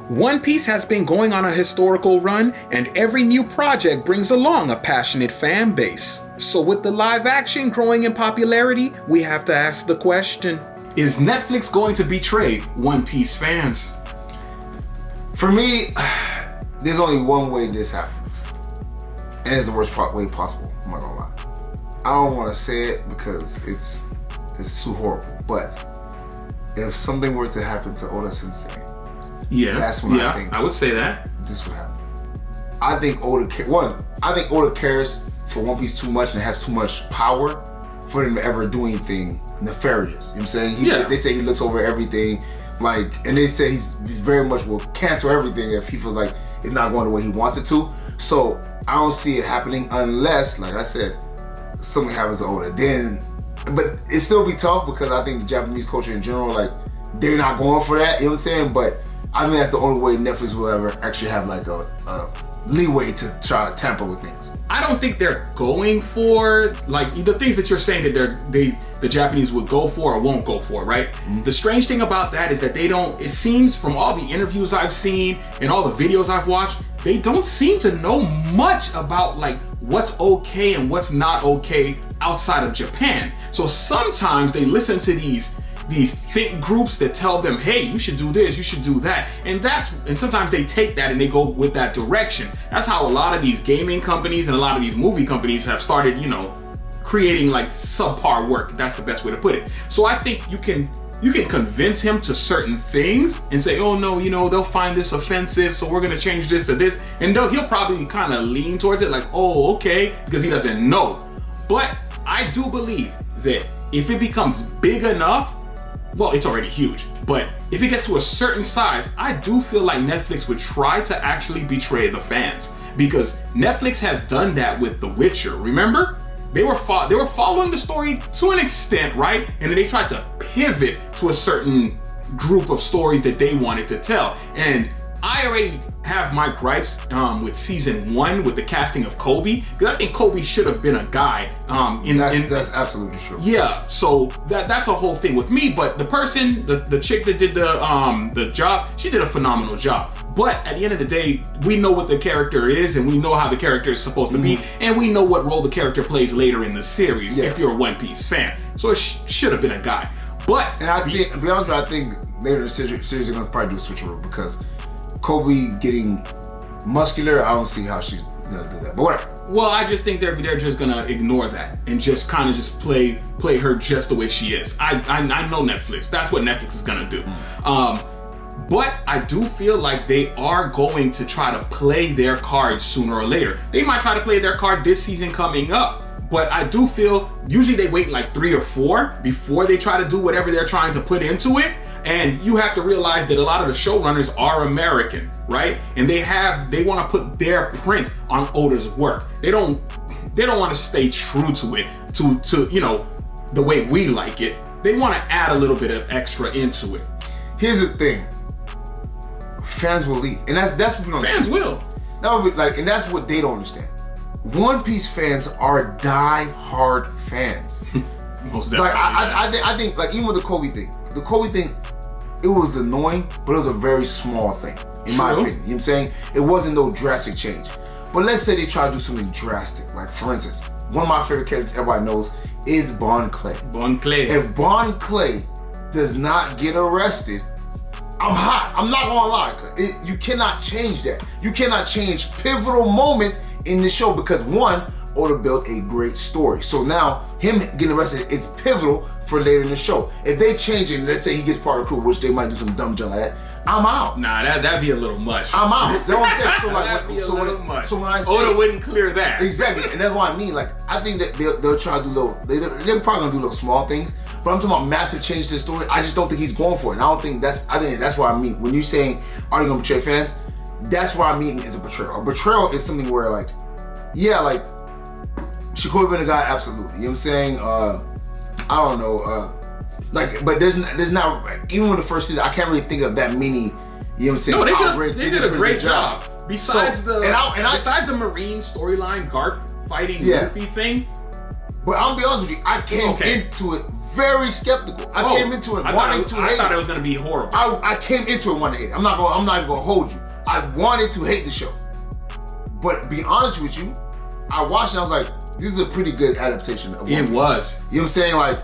One Piece has been going on a historical run, and every new project brings along a passionate fan base. So with the live action growing in popularity, we have to ask the question: is Netflix going to betray One Piece fans? For me, there's only one way this happens, and it's the worst way possible. I'm not gonna lie. I don't want to say it because it's too horrible, but if something were to happen to Oda Sensei, that's when I think I would say that this would happen. I think Oda cares for One Piece too much and has too much power for him to ever do anything nefarious. You know what I'm saying? They say he looks over everything, and they say he's very much will cancel everything if he feels like it's not going the way he wants it to. So I don't see it happening unless, like I said, something happens to Oda. But it still be tough because I think the Japanese culture in general, they're not going for that. You know what I'm saying? But I think that's the only way Netflix will ever actually have a leeway to try to tamper with things. I don't think they're going for the things that you're saying that the Japanese would go for or won't go for, right? Mm-hmm. The strange thing about that is that they don't. It seems from all the interviews I've seen and all the videos I've watched, they don't seem to know much about what's okay and what's not okay outside of Japan. So sometimes they listen to these think groups that tell them, hey, you should do this, you should do that. And sometimes they take that and they go with that direction. That's how a lot of these gaming companies and a lot of these movie companies have started, creating subpar work. That's the best way to put it. So I think you can convince him to certain things and say, oh no, they'll find this offensive, so we're gonna change this to this. And he'll probably kind of lean towards it oh, okay, because he doesn't know. But I do believe that if it becomes big enough, well, it's already huge, but if it gets to a certain size, I do feel like Netflix would try to actually betray the fans, because Netflix has done that with The Witcher. Remember? They were following the story to an extent, right? And then they tried to pivot to a certain group of stories that they wanted to tell. And I already have my gripes with season 1 with the casting of Kobe, because I think Kobe should have been a guy. That's absolutely true. Yeah, so that's a whole thing with me. But the person, the chick that did the job, she did a phenomenal job. But at the end of the day, we know what the character is, and we know how the character is supposed to be, and we know what role the character plays later in the series. If you're a One Piece fan, so it should have been a guy. But to be honest with you, I think later in the series they're gonna probably do a switcheroo, because Kobe getting muscular, I don't see how she's gonna do that. But whatever. Well, I just think they're just gonna ignore that and just kind of just play her just the way she is. I know Netflix. That's what Netflix is gonna do. But I do feel like they are going to try to play their cards sooner or later. They might try to play their card this season coming up. But I do feel usually they wait 3 or 4 before they try to do whatever they're trying to put into it. And you have to realize that a lot of the showrunners are American, right? And they want to put their print on Oda's work. They don't want to stay true to it, to the way we like it. They want to add a little bit of extra into it. Here's the thing. Fans will leave. And that's what we don't understand. Fans will. That would be and that's what they don't understand. One Piece fans are die-hard fans. Most definitely. I think even with the Kobe thing, it was annoying, but it was a very small thing, in my opinion. You know what I'm saying? It wasn't no drastic change. But let's say they try to do something drastic. For instance, one of my favorite characters everybody knows is Bon Clay. Bon Clay. If Bon Clay does not get arrested, I'm hot. I'm not gonna lie. You cannot change that. You cannot change pivotal moments in the show, because one, Oda built a great story. So now him getting arrested is pivotal for later in the show. If they change it, let's say he gets part of the crew, which they might do some dumb junk like that, I'm out. Nah, that'd be a little much. I'm out. That's what I'm saying. That'd be a little much. So when I say Oda wouldn't clear that. Exactly, and that's what I mean. I think that they'll try to do they're probably gonna do little small things. But I'm talking about massive changes to the story. I just don't think he's going for it. And I think that's what I mean. When you're saying, are they gonna betray fans? That's what I mean is a betrayal. A betrayal is something where should Kobe been a guy? Absolutely. You know what I'm saying? I don't know. But there's not, even with the first season, I can't really think of that many, you know what I'm saying? No, they did a great job. Besides the Marine storyline, Garp fighting Luffy thing. But I'll be honest with you, I came into it very skeptical. I came into it wanting to hate it. I thought it was going to be horrible. I came into it wanting to hate it. I'm not even going to hold you. I wanted to hate the show. But to be honest with you, I watched it and I was like, this is a pretty good adaptation of One Piece. It was. You know what I'm saying? Like,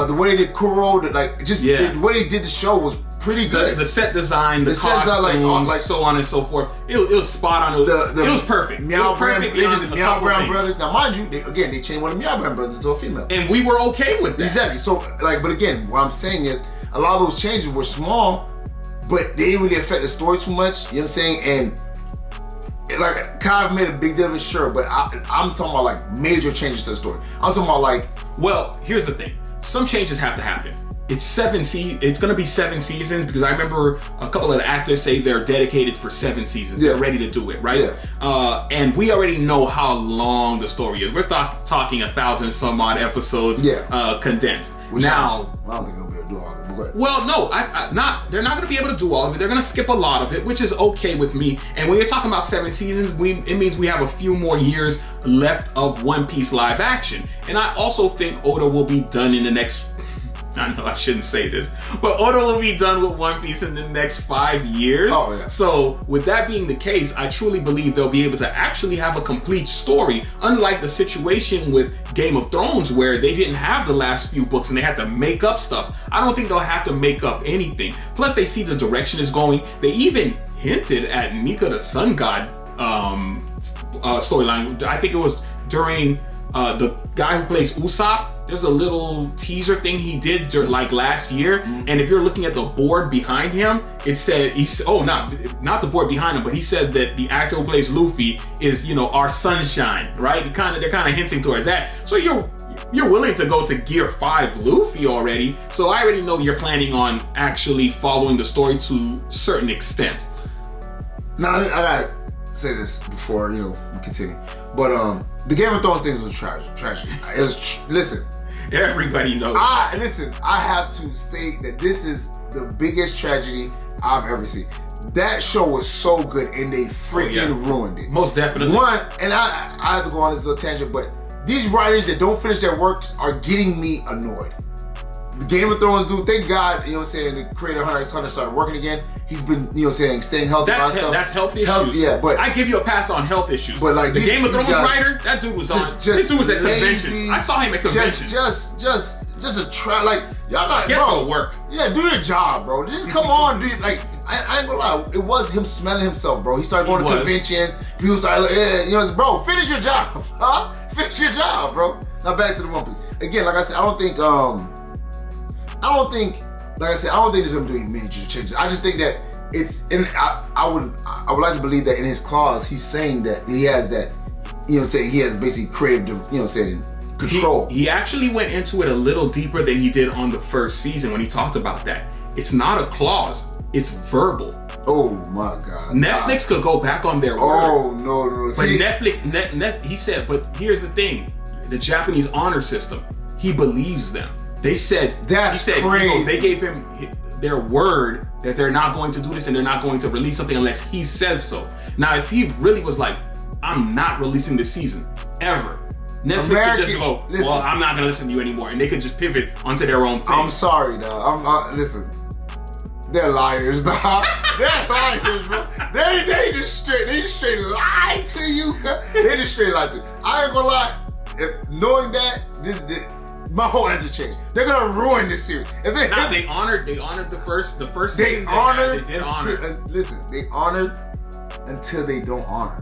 the way they did Kuro, the way they did the show was pretty good. The set design, the costumes, so on and so forth. It was spot on. It was perfect. Meow Brown, perfect. They did the Meow Brown brothers. Now, mind you, they changed one of the Meow Brown brothers to a female. And we were okay with that. Exactly. So, but again, what I'm saying is, a lot of those changes were small, but they didn't really affect the story too much. You know what I'm saying? And kind of made a big deal of it, sure, but I'm talking about like major changes to the story. I'm talking about like... Well, here's the thing. Some changes have to happen. It's going to be 7 seasons because I remember a couple of the actors say they're dedicated for 7 seasons. Yeah. They're ready to do it, right? Yeah. And we already know how long the story is. We're talking 1,000 some odd episodes condensed. Which I don't think they'll be able to do all of it. But well, no, they're not going to be able to do all of it. They're going to skip a lot of it, which is okay with me. And when you're talking about 7 seasons, it means we have a few more years left of One Piece live action. And I also think Oda will be done in the next... I know I shouldn't say this, but Oda will be done with One Piece in the next 5 years. Oh, yeah. So with that being the case, I truly believe they'll be able to actually have a complete story, unlike the situation with Game of Thrones where they didn't have the last few books and they had to make up stuff. I don't think they'll have to make up anything. Plus they see the direction is going. They even hinted at Nika the Sun God storyline. I think it was during the guy who plays Usopp. There's a little teaser thing he did like last year, and if you're looking at the board behind him, it said not the board behind him, but he said that the actor who plays Luffy is our sunshine, right? They're kind of hinting towards that. So you're willing to go to Gear 5 Luffy already, so I already know you're planning on actually following the story to a certain extent. Now I gotta say this before we continue, but the Game of Thrones thing was tragic. It was listen. Everybody knows. I have to state that this is the biggest tragedy I've ever seen. That show was so good and they freaking ruined it. Most definitely. And I have to go on this little tangent, but these writers that don't finish their works are getting me annoyed. The Game of Thrones dude, thank God, the creator Hunter started working again. He's been, staying healthy. That's health issues. Yeah, but I give you a pass on health issues. But like the Game of Thrones writer, that dude was this dude was at conventions. I saw him at conventions. Just a try. Like y'all got get to work. Yeah, do your job, bro. Just come on, dude. Like I ain't gonna lie, it was him smelling himself, bro. He started going to conventions. People started, bro, finish your job, huh? Finish your job, bro. Now back to the One Piece. Again, like I said, I don't think there's gonna be major changes. I just think that I would like to believe that in his clause he's saying that he has that, he has basically creative, control. He actually went into it a little deeper than he did on the first season when he talked about that. It's not a clause, it's verbal. Oh my God. Netflix could go back on their word. Oh no. But Netflix, he said, but here's the thing, the Japanese honor system, he believes them. They said, crazy. They gave him their word that they're not going to do this and they're not going to release something unless he says so. Now, if he really was like, I'm not releasing this season, ever, Netflix could just go, well, I'm not going to listen to you anymore. And they could just pivot onto their own thing. I'm sorry, dog. Listen, they're liars, dog. They're liars, bro. They just straight lie to you. They just straight lie to you. I ain't gonna lie. Knowing that, my whole answer changed. They're gonna ruin this series. They honored the first season. Listen, they honored until they don't honor.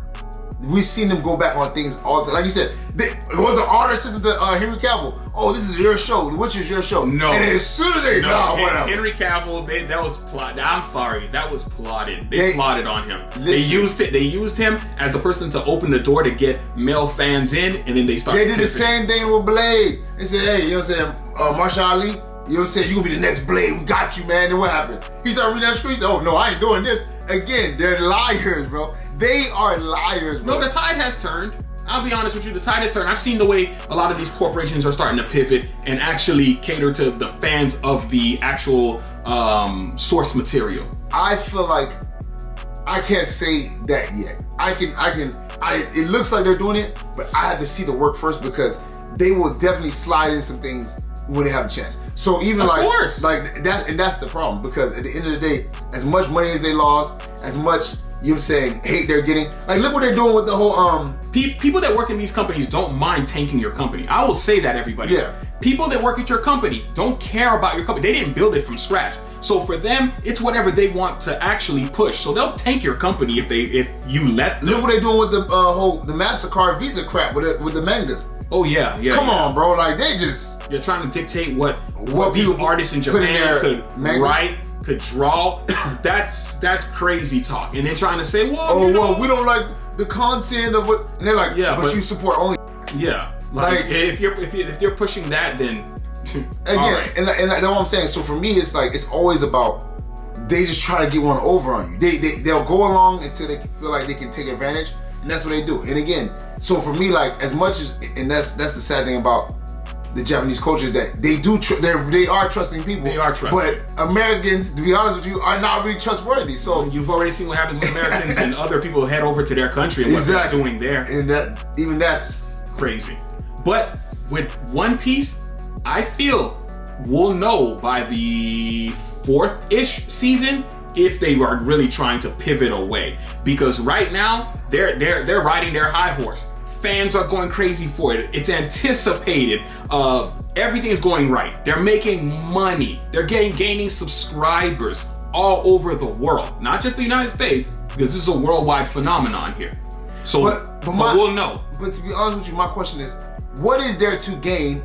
We've seen them go back on things all the time. Like you said, it was the honor system to Henry Cavill. Oh, this is your show. The Witcher's your show. No. And as soon as they whatever. Henry Cavill, that was plotted. I'm sorry, that was plotted. They plotted on him. Listen, they used him as the person to open the door to get male fans in, and then they started. They did the same thing with Blade. They said, hey, you know what I'm saying, Marshall Ali, you know what I'm saying, you gonna be the next Blade. We got you, man. And what happened? He started reading that script. He said, oh no, I ain't doing this. Again, they're liars, bro. They are liars, bro. No, the tide has turned. I'll be honest with you, the tide has turned. I've seen the way a lot of these corporations are starting to pivot and actually cater to the fans of the actual source material. I feel like I can't say that yet. It looks like they're doing it, but I have to see the work first because they will definitely slide in some things when they have a chance. So even that's the problem, because at the end of the day, as much money as they lost, as much hate they're getting. Like, look what they're doing with the whole people that work in these companies don't mind tanking your company. I will say that, everybody. Yeah. People that work at your company don't care about your company. They didn't build it from scratch. So for them, it's whatever they want to actually push. So they'll tank your company if you let them. Look what they're doing with the the MasterCard Visa crap with the mangas. Oh yeah. Come on, bro. Like, they just... You're trying to dictate what these artists in Japan could write, could draw. That's crazy talk. And they're trying to say, well, we don't like the content of what... And they're like, but you support only... Yeah. Like if you're pushing that, then... Again, right. and that's what I'm saying. So for me, it's like, it's always about... They just try to get one over on you. They'll go along until they feel like they can take advantage. And that's what they do. And again, so for me, like, as much as... And that's the sad thing about the Japanese culture, is that they are trusting people. They are trusting. But Americans, to be honest with you, are not really trustworthy. So you've already seen what happens when Americans and other people head over to their country and what they're doing there. And that's crazy. But with One Piece, I feel we'll know by the 4th-ish season if they are really trying to pivot away. Because right now, they're riding their high horse. Fans are going crazy for it. It's anticipated. Everything is going right. They're making money. They're gaining subscribers all over the world. Not just the United States, because this is a worldwide phenomenon here. So, but we'll know. But to be honest with you, my question is, what is there to gain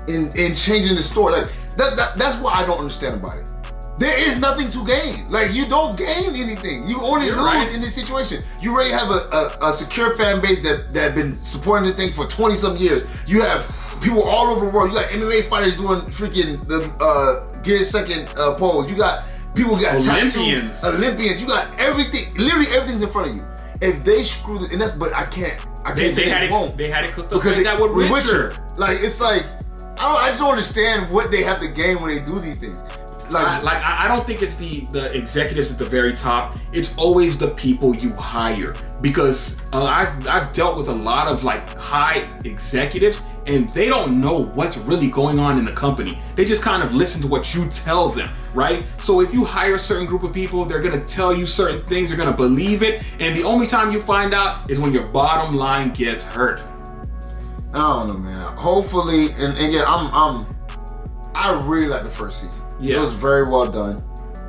in changing the story? Like, that's what I don't understand about it. There is nothing to gain. Like, you don't gain anything. You only lose in this situation. You already have a secure fan base that have been supporting this thing for 20-some years. You have people all over the world. You got MMA fighters doing freaking the get a second pose. You got people got Olympians. Olympians. You got everything. Literally everything's in front of you. If they screw this, and that's, but I can't. They had it cooked up because that with Witcher. Like, it's like, I just don't understand what they have to gain when they do these things. I don't think it's the executives at the very top. It's always the people you hire, because I've dealt with a lot of like high executives, and they don't know what's really going on in the company. They just kind of listen to what you tell them, right? So if you hire a certain group of people, they're gonna tell you certain things, they're gonna believe it, and the only time you find out is when your bottom line gets hurt. I don't know, man. Hopefully, and again, I really like the first season. Yeah. It was very well done.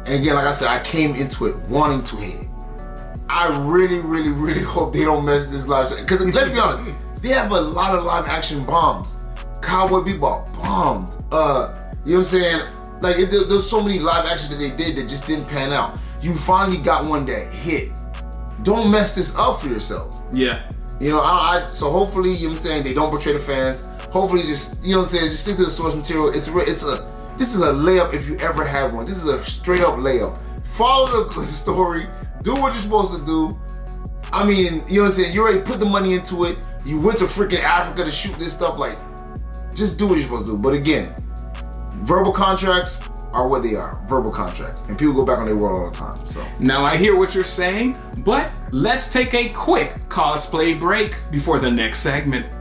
And again, like I said, I came into it wanting to hate it. I really, really, really hope they don't mess this live action. Because let's be honest, they have a lot of live action bombs. Cowboy Bebop bombed. You know what I'm saying? Like, there's so many live action that they did that just didn't pan out. You finally got one that hit. Don't mess this up for yourselves. Yeah. You know, so hopefully, you know what I'm saying, they don't betray the fans. Hopefully, just, you know what I'm saying, just stick to the source material. This is a layup if you ever had one. This is a straight up layup. Follow the story. Do what you're supposed to do. I mean, you know what I'm saying? You already put the money into it. You went to freaking Africa to shoot this stuff. Like, just do what you're supposed to do. But again, verbal contracts are what they are. Verbal contracts. And people go back on their word all the time. So now I hear what you're saying, but let's take a quick cosplay break before the next segment.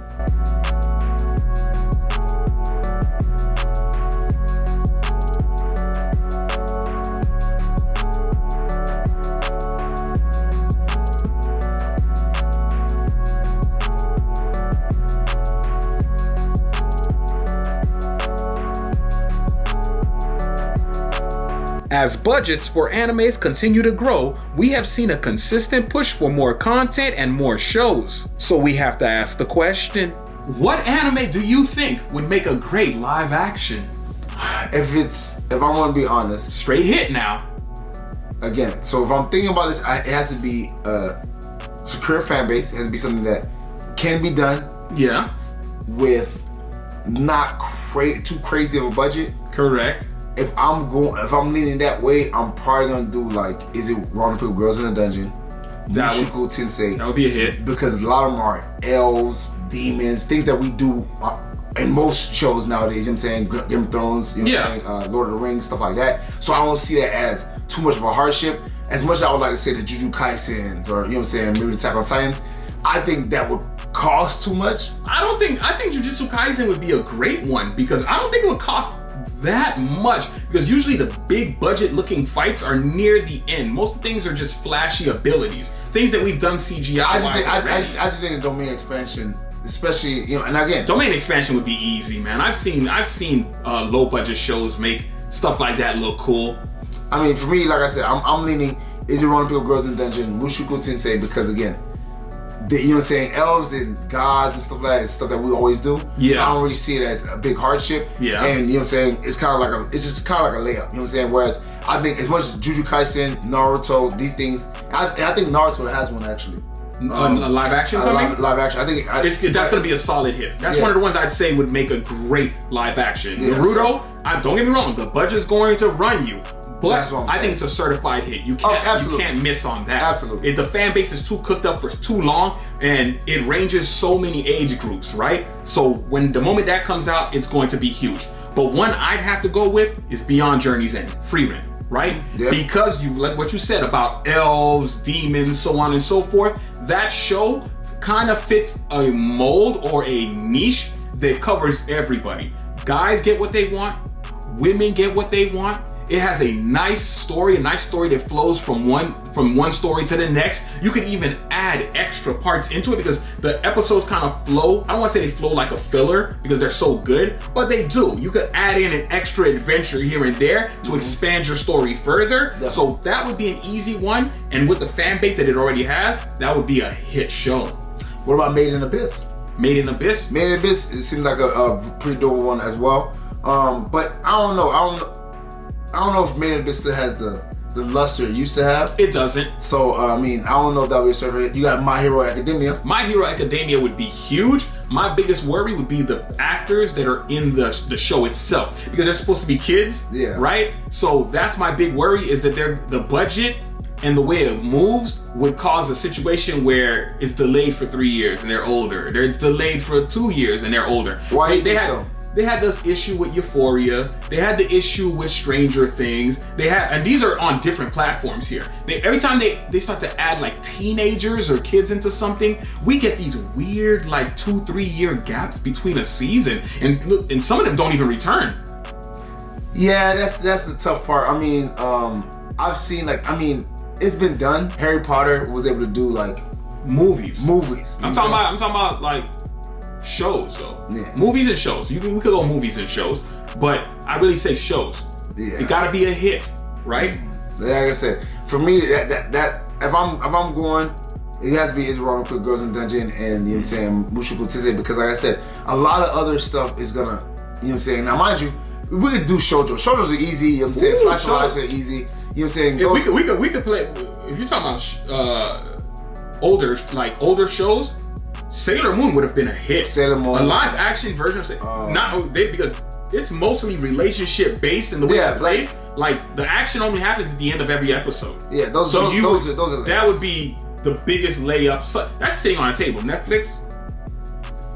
As budgets for animes continue to grow, we have seen a consistent push for more content and more shows. So we have to ask the question, what anime do you think would make a great live action? If I want to be honest. Straight hit now. Again, so if I'm thinking about this, it has to be a secure fan base. It has to be something that can be done. Yeah. With not too crazy of a budget. Correct. If I'm leaning that way, I'm probably gonna do like, is it Wrong to Put Girls in a Dungeon? Mushoku Tensei. That would be a hit. Because a lot of them are elves, demons, things that we do in most shows nowadays. You know what I'm saying? Game of Thrones, you know what I'm saying? Lord of the Rings, stuff like that. So I don't see that as too much of a hardship. As much as I would like to say the Jujutsu Kaisens or, you know what I'm saying, maybe the Attack on Titans, I think that would cost too much? I think Jujutsu Kaisen would be a great one because I don't think it would cost that much because usually the big budget looking fights are near the end. Most of the things are just flashy abilities, things that we've done CGI. I just think the domain expansion, especially, you know, and again, domain expansion would be easy, man. I've seen low budget shows make stuff like that look cool. I mean, for me, like I said, I'm leaning Izuran Girls in Dungeon, Mushoku Tensei, because again, you know what I'm saying, elves and gods and stuff like that is stuff that we always do. Yeah. So I don't really see it as a big hardship. Yeah. And you know what I'm saying, it's just kind of like a layup. You know what I'm saying? Whereas I think as much as Jujutsu Kaisen, Naruto, these things, I think Naruto has one actually. A live action coming? Live action. I think that's going to be a solid hit. That's one of the ones I'd say would make a great live action. Yeah, Naruto, don't get me wrong, the budget's going to run you. But I think it's a certified hit. You can't miss on that. Absolutely. The fan base is too cooked up for too long, and it ranges so many age groups, right? So when the moment that comes out, it's going to be huge. But one I'd have to go with is Beyond Journey's End, Frieren, right? Yeah. Because you like what you said about elves, demons, so on and so forth. That show kind of fits a mold or a niche that covers everybody. Guys get what they want. Women get what they want. It has a nice story that flows from one story to the next. You could even add extra parts into it because the episodes kind of flow. I don't want to say they flow like a filler because they're so good, but they do. You could add in an extra adventure here and there to expand your story further. Yeah. So that would be an easy one. And with the fan base that it already has, that would be a hit show. What about Made in Abyss? Made in Abyss? Made in Abyss, it seems like a pretty dope one as well. But I don't know if Made in Abyss still has the luster it used to have. It doesn't. So, I mean, I don't know if that would be a server hit. You got My Hero Academia. My Hero Academia would be huge. My biggest worry would be the actors that are in the show itself because they're supposed to be kids, right? So that's my big worry is that the budget and the way it moves would cause a situation where it's delayed for 3 years and they're older. It's delayed for 2 years and they're older. Why do you think so? They had this issue with Euphoria. They had the issue with Stranger Things. And these are on different platforms here. Every time they start to add like teenagers or kids into something, we get these weird like 2-3 year gaps between a season, and some of them don't even return. Yeah, that's the tough part. I mean, I've seen it's been done. Harry Potter was able to do like movies. I'm talking about like shows though. Yeah. Movies and shows. We could go movies and shows, but I really say shows. Yeah. It gotta be a hit, right? Like I said, for me, that if I'm going, it has to be Izuran Girls in Dungeon and you know what I'm saying, Mushoku Tensei, because like I said, a lot of other stuff is gonna, you know what I'm saying. Now mind you, we could do shoujo. Shoujos are easy, you know what I'm saying. Slice of life are easy. You know what I'm saying. Yeah, we could play. If you're talking about older shows. Sailor Moon would have been a hit. Sailor Moon. A live action version of Sailor Moon. Because it's mostly relationship based in the way it plays. Like the action only happens at the end of every episode. Yeah, those are that would be the biggest layup. So, that's sitting on a table. Netflix,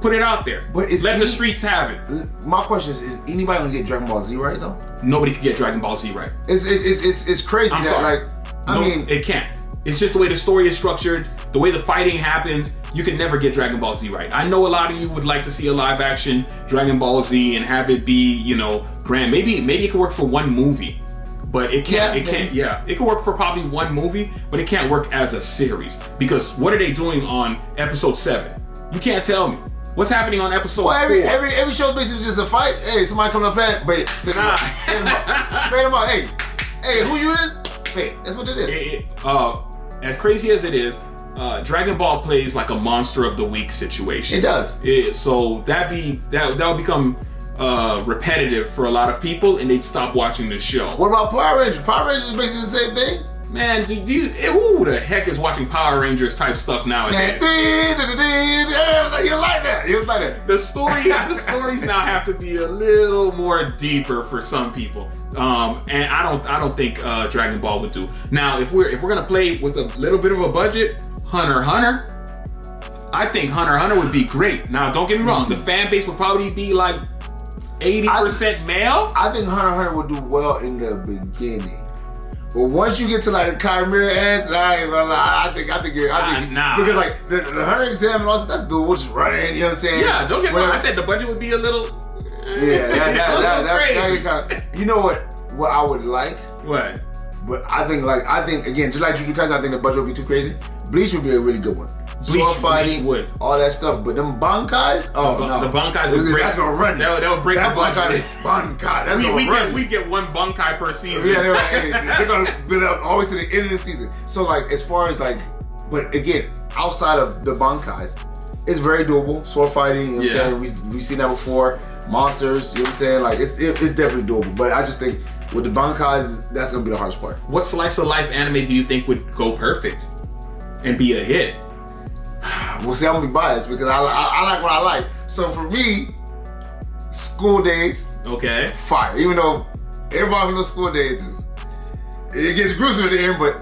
put it out there. But let the streets have it. My question is anybody gonna get Dragon Ball Z right though? Nobody could get Dragon Ball Z right. It's crazy it can't. It's just the way the story is structured, the way the fighting happens. You can never get Dragon Ball Z right. I know a lot of you would like to see a live action Dragon Ball Z and have it be, grand. Maybe it could work for one movie, but it can't. It could work for probably one movie, but it can't work as a series because what are they doing on episode 7? You can't tell me what's happening on episode 4. Every show is basically just a fight. Hey, somebody coming up and fade them out. Hey, who you is? Fade. That's what it is. As crazy as it is, Dragon Ball plays like a monster of the week situation. It does. So that would become repetitive for a lot of people, and they'd stop watching the show. What about Power Rangers? Power Rangers is basically the same thing. Man, who the heck is watching Power Rangers type stuff nowadays? You like that? The stories now have to be a little more deeper for some people, and I don't think Dragon Ball would do. Now, if we're gonna play with a little bit of a budget, Hunter x Hunter, I think Hunter x Hunter would be great. Now, don't get me wrong, the fan base would probably be like 80% male. I think Hunter x Hunter would do well in the beginning. But once you get to like the Chimera ants, I ain't gonna lie. I think nah. Because like the hunter exam and all that's doable. Just running, you know what I'm saying? Yeah, don't get me wrong. I said the budget would be a little. That you know what I would like? What? But I think again, just like Jujutsu Kaisen, I think the budget would be too crazy. Bleach would be a really good one. Sword fighting, would. All that stuff. But them bankais, no. The bankais would break. That's gonna run. That would break the budget. Bankai, that's gonna run. We get one bankai per season. Yeah, they're gonna build up all the way to the end of the season. So like, as far as like, but again, outside of the bankais, it's very doable. Sword fighting, you know what I'm saying? We've seen that before. Monsters, you know what I'm saying? Like, it's definitely doable. But I just think with the bankais, that's gonna be the hardest part. What slice of life anime do you think would go perfect and be a hit? Well, see, I'm gonna be biased because I like what I like. So for me, School Days, okay, fire. Even though everybody who knows School Days it gets gruesome at the end, but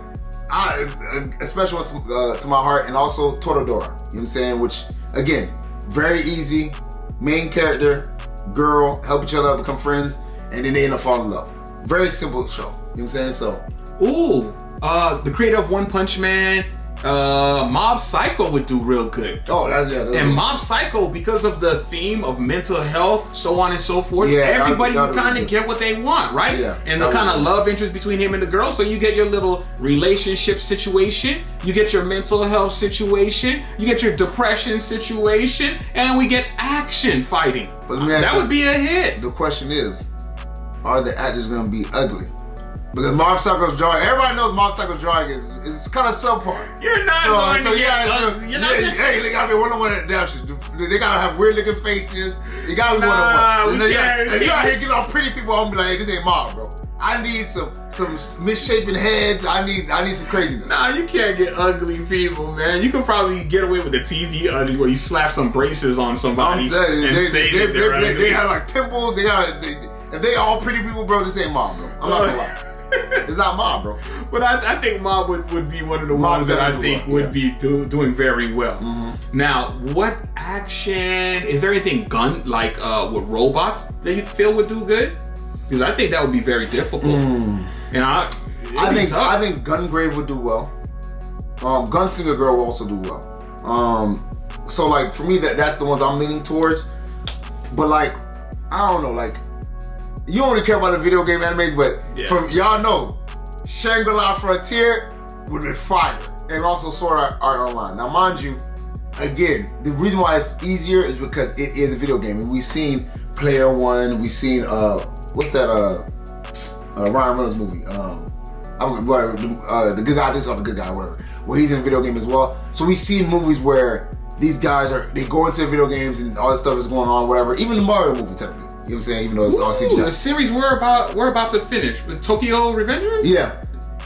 it's a special one to my heart, and also Toradora. You know what I'm saying? Which again, very easy. Main character, girl, help each other become friends, and then they end up falling in love. Very simple show. You know what I'm saying? So, the creator of One Punch Man. Mob Psycho would do real good. Oh, that's and Mob Psycho, because of the theme of mental health, so on and so forth, everybody would kind of get what they want, right? Yeah, and the kind of love interest between him and the girl. So you get your little relationship situation, you get your mental health situation, you get your depression situation, and we get action fighting. But let me ask that would be a hit. The question is, are the actors gonna be ugly? Because Mob Psycho's drawing, everybody knows Mob Psycho's drawing is kind of subpar. You're not going to hey, they gotta be one-on-one adaptation. They gotta have weird looking faces. They gotta be one-on-one. If you out here getting all pretty people, I'm gonna be like, hey, this ain't Mob, bro. I need some misshapen heads. I need some craziness. Nah, you can't get ugly people, man. You can probably get away with the TV ugly where you slap some braces on somebody and say that they're ugly. They have like pimples. If they all pretty people, bro, this ain't Mob, bro. I'm not gonna lie. It's not Mob, bro. But I think Mob would be one of the ones that I think would be doing very well. Mm-hmm. Now, what action, is there anything with robots that you feel would do good? Because I think that would be very difficult. And I think Gungrave would do well. Gunslinger Girl will also do well. So like for me, that's the ones I'm leaning towards. But like, I don't know, like, you don't really care about the video game animes, but from y'all know, Shangri-La Frontier would have been fire. And also Sword Art Online. Now mind you, again, the reason why it's easier is because it is a video game. And we've seen Player One, we've seen what's that Ryan Reynolds movie? The Good Guy, this is called The Good Guy, whatever. Where he's in a video game as well. So we've seen movies where these guys they go into video games and all this stuff is going on, whatever. Even the Mario movie technically. You know what I'm saying? Even though it's all CGI. The series we're about to finish with Tokyo Revengers? Yeah.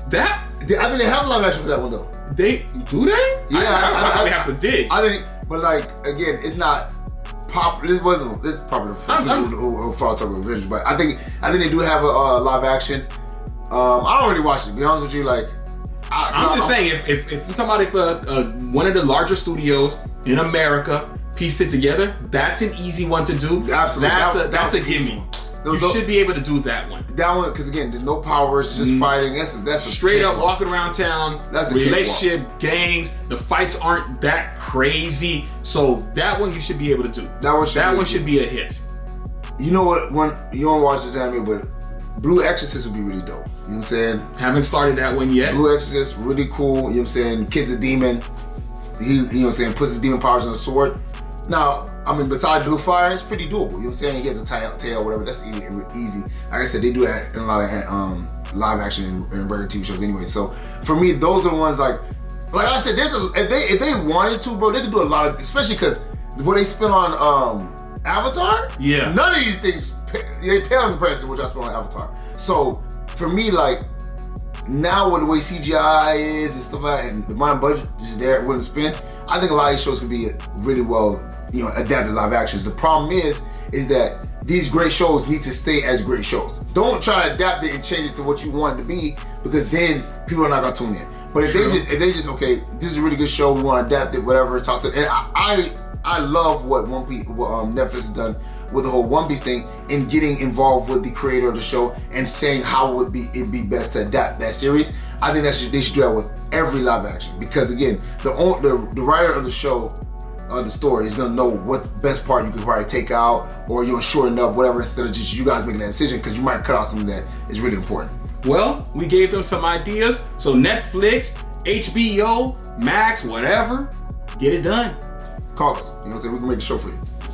That? I think they have a live action for that one though. They do they? Yeah. I have to dig. I think, but like again, it's not popular. This is popular for people who follow Tokyo Revengers, but I think they do have a live action. I don't really watch it. To be honest with you, like I'm just saying if you're talking about one of the larger studios in America pieced it together, that's an easy one to do. Absolutely. That's a gimme. You should be able to do that one. That one, because again, there's no powers, just fighting. That's straight up walking around town. That's a relationship, gangs. The fights aren't that crazy, so that one you should be able to do. That one should be a hit. You know what? When you don't watch this anime, but Blue Exorcist would be really dope. You know what I'm saying? Haven't started that one yet. Blue Exorcist, really cool. You know what I'm saying? Kid's a demon. He, you know what I'm saying, puts his demon powers on a sword. Now, I mean, besides Blue Fire, it's pretty doable. You know what I'm saying? He has a tail, whatever. That's easy. Like I said, they do that in a lot of live action and regular TV shows anyway. So for me, those are the ones like I said, if they wanted to, bro, they could do a lot of, especially because what they spent on Avatar. Yeah. None of these things they pale in comparison to what I spent on Avatar. So for me, like now with the way CGI is and stuff like that, and the mind budget is there, it wouldn't spend. I think a lot of these shows could be really well, adapted live actions. The problem is that these great shows need to stay as great shows. Don't try to adapt it and change it to what you want it to be, because then people are not gonna tune in. But if they just okay, this is a really good show, we want to adapt it, whatever, talk to. And I love what Netflix has done with the whole One Piece thing and getting involved with the creator of the show and saying how would it'd be best to adapt that series. I think they should do that with every live action, because again, the writer of the show, the story, is gonna know what best part you could probably take out, or you're shorten up whatever, instead of just you guys making that decision, because you might cut out something that is really important. Well, we gave them some ideas, so Netflix, HBO, Max, whatever, get it done. Call us. You know what I'm saying? We can make a show for you.